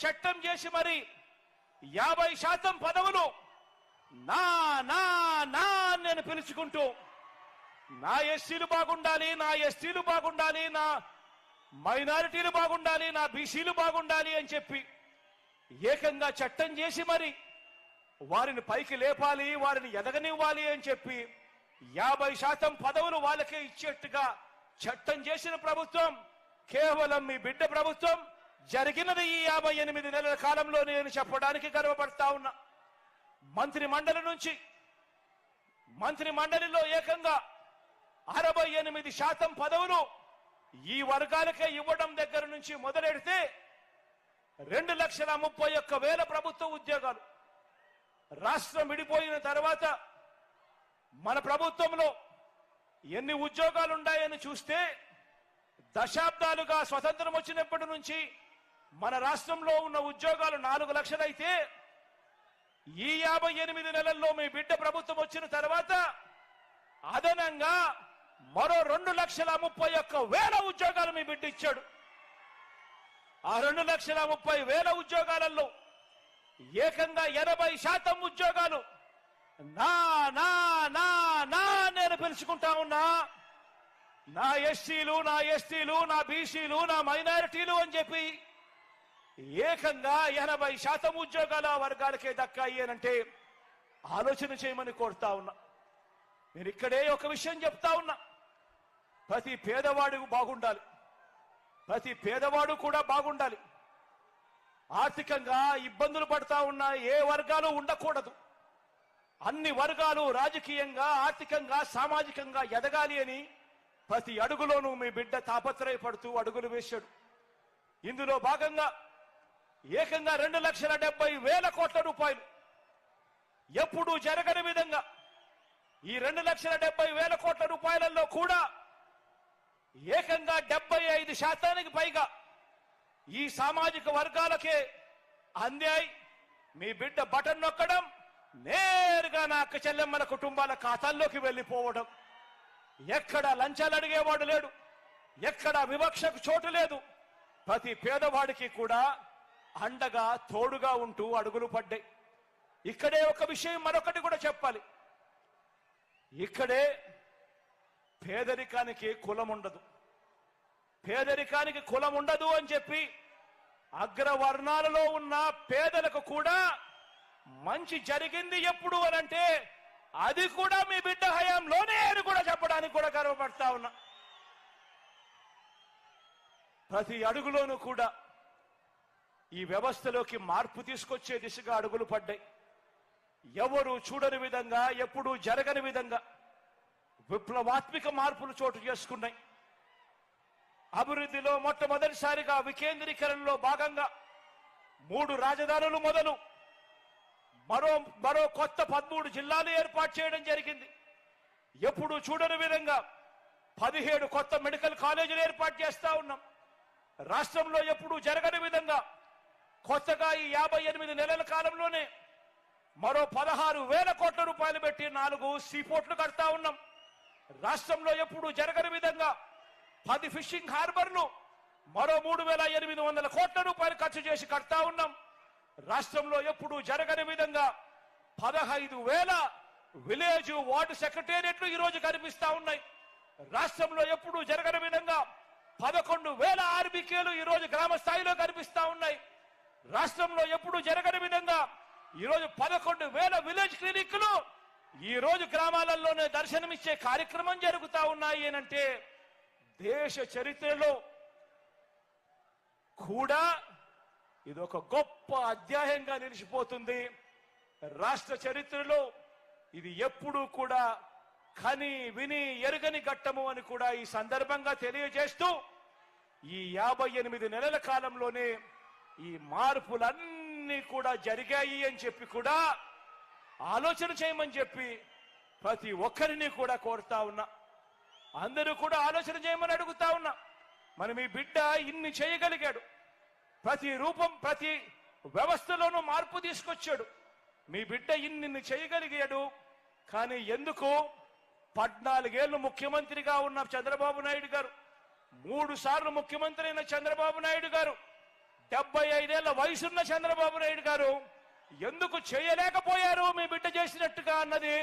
చట్టం చేసి మరి 50% పదవులు నా నా నా నేను పిలుచుకుంటూ నా ఎస్సీలు బాగుండాలి, నా ఎస్టీలు బాగుండాలి, నా మైనారిటీలు బాగుండాలి, నా బీసీలు బాగుండాలి అని చెప్పి ఏకంగా చట్టం చేసి మరి వారిని పైకి లేపాలి, వారిని ఎదగనివ్వాలి అని చెప్పి 50% పదవులు వాళ్ళకే ఇచ్చేట్టుగా చట్టం చేసిన ప్రభుత్వం కేవలం మీ బిడ్డ ప్రభుత్వం. జరిగినది ఈ 58 నెలల కాలంలో నేను చెప్పడానికి గర్వపడతా ఉన్నా. మంత్రి మండలిలో ఏకంగా 68% పదవులు ఈ వర్గాలకే ఇవ్వడం దగ్గర నుంచి మొదలెడితే 2,31,000 ప్రభుత్వ ఉద్యోగాలు. రాష్ట్రం విడిపోయిన తర్వాత మన ప్రభుత్వంలో ఎన్ని ఉద్యోగాలు ఉన్నాయని చూస్తే దశాబ్దాలుగా స్వతంత్రం వచ్చినప్పటి నుంచి మన రాష్ట్రంలో ఉన్న ఉద్యోగాలు 4 లక్షలు అయితే ఈ 58 నెలల్లో మీ బిడ్డ ప్రభుత్వం వచ్చిన తర్వాత అదనంగా మరో 2,31,000 ఉద్యోగాలు మీ బిడ్డ ఇచ్చాడు. ఆ 2,30,000 ఉద్యోగాలలో ఏకంగా 80% ఉద్యోగాలు నా నా నా నా నేను పిలుచుకుంటా ఉన్నా. నా ఎస్సీలు, నా ఎస్టీలు, నా బీసీలు, నా మైనారిటీలు అని చెప్పి ఏకంగా 80% ఉద్యోగాలు ఆ వర్గాలకే దక్కాయి అనంటే ఆలోచన చేయమని కోరుతా ఉన్నా. నేను ఇక్కడే ఒక విషయం చెప్తా ఉన్నా. ప్రతి పేదవాడు బాగుండాలి, ప్రతి పేదవాడు కూడా బాగుండాలి. ఆర్థికంగా ఇబ్బందులు పడతా ఉన్న ఏ వర్గాలు ఉండకూడదు. అన్ని వర్గాలు రాజకీయంగా, ఆర్థికంగా, సామాజికంగా ఎదగాలి అని ప్రతి అడుగులోనూ మీ బిడ్డ తాపత్రయపడుతూ అడుగులు వేశాడు. ఇందులో భాగంగా ఏకంగా 2,70,000 కోట్ల రూపాయలు ఎప్పుడూ జరగని విధంగా ఈ 2,70,000 కోట్ల రూపాయలలో కూడా ఏకంగా 75% పైగా ఈ సామాజిక వర్గాలకే అందాయి. మీ బిడ్డ బటన్ నొక్కడం నేరుగా నా అక్క చెల్లెమ్మల కుటుంబాల ఖాతాల్లోకి వెళ్ళిపోవడం. ఎక్కడ లంచాలు అడిగేవాడు లేడు, ఎక్కడ వివక్షకు చోటు లేదు. ప్రతి పేదవాడికి కూడా అండగా తోడుగా ఉంటూ అడుగులు పడ్డాయి. ఇక్కడే ఒక విషయం మరొకటి కూడా చెప్పాలి. ఇక్కడే పేదరికానికి కులం ఉండదు. పేదరికానికి కులం ఉండదు అని చెప్పి అగ్రవర్ణాలలో ఉన్న పేదలకు కూడా మంచి జరిగింది ఎప్పుడు అనంటే అది కూడా మీ బిడ్డ హయాంలోనే అని కూడా చెప్పడానికి కూడా గర్వపడతా ఉన్నా. ప్రతి అడుగులోనూ కూడా ఈ వ్యవస్థలోకి మార్పు తీసుకొచ్చే దిశగా అడుగులు పడ్డాయి. ఎవరు చూడని విధంగా, ఎప్పుడూ జరగని విధంగా విప్లవాత్మక మార్పులు చోటు చేసుకున్నాయి. అభివృద్ధిలో మొట్టమొదటిసారిగా వికేంద్రీకరణలో భాగంగా 3 రాజధానులు మొదలు మరో కొత్త 13 జిల్లాలు ఏర్పాటు చేయడం జరిగింది. ఎప్పుడు చూడని విధంగా 17 కొత్త మెడికల్ కాలేజీలు ఏర్పాటు చేస్తా ఉన్నాం. రాష్ట్రంలో ఎప్పుడు జరగని విధంగా కొత్తగా ఈ 58 నెలల కాలంలోనే మరో 16,000 కోట్ల రూపాయలు పెట్టి 4 సీపోర్ట్లు కడతా ఉన్నాం. రాష్ట్రంలో ఎప్పుడు జరగని విధంగా 10 ఫిషింగ్ హార్బర్లు మరో 3,800 కోట్ల రూపాయలు ఖర్చు చేసి కడతా ఉన్నాం. రాష్ట్రంలో ఎప్పుడు జరగని విధంగా 15,000 విలేజ్ వార్డు సెక్రటేరియట్లు ఈ రోజు కనిపిస్తా ఉన్నాయి. రాష్ట్రంలో ఎప్పుడు జరగని విధంగా 11,000 ఆర్బీకేలు ఈ రోజు గ్రామ స్థాయిలో కనిపిస్తా ఉన్నాయి. రాష్ట్రంలో ఎప్పుడు జరగని విధంగా ఈ రోజు 11,000 విలేజ్ క్లినిక్లు ఈ రోజు గ్రామాలలోనే దర్శనమిచ్చే కార్యక్రమం జరుగుతా ఉన్నాయి అనంటే దేశ చరిత్రలో కూడా ఇది ఒక గొప్ప అధ్యాయంగా నిలిచిపోతుంది. రాష్ట్ర చరిత్రలో ఇది ఎప్పుడూ కూడా కని విని ఎరుగని ఘట్టము అని కూడా ఈ సందర్భంగా తెలియజేస్తూ ఈ 58 నెలల కాలంలోనే ఈ మార్పులన్నీ కూడా జరిగాయి అని చెప్పి కూడా ఆలోచన చేయమని చెప్పి ప్రతి ఒక్కరిని కూడా కోరుతా ఉన్నా. అందరూ కూడా ఆలోచన చేయమని అడుగుతా ఉన్నా. మరి మీ బిడ్డ ఇన్ని చేయగలిగాడు, ప్రతి రూపం ప్రతి వ్యవస్థలోనూ మార్పు తీసుకొచ్చాడు. మీ బిడ్డ ఇన్ని చేయగలిగాడు. కానీ ఎందుకు 14 ఏళ్లు ముఖ్యమంత్రిగా ఉన్న చంద్రబాబు నాయుడు గారు, 3 సార్లు ముఖ్యమంత్రి అయిన చంద్రబాబు నాయుడు గారు 75 వయసున్న చంద్రబాబు నాయుడు గారు ఎందుకు చేయలేకపోయారు మీ బిడ్డ చేసినట్టుగా అన్నది